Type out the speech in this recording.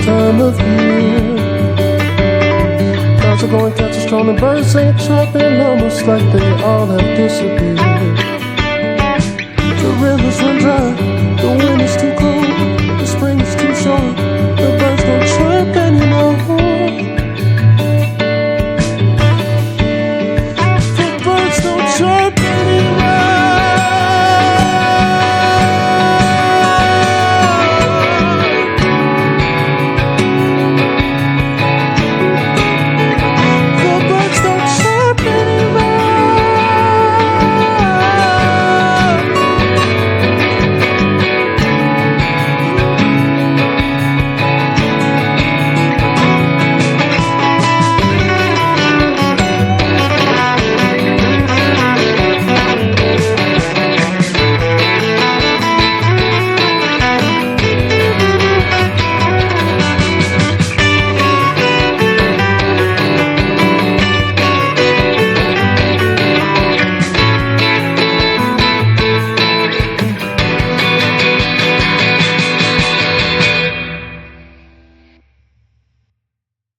time of year. Clouds are going catch a storm and birds ain't chirping, almost like they all have disappeared. The rivers run dry,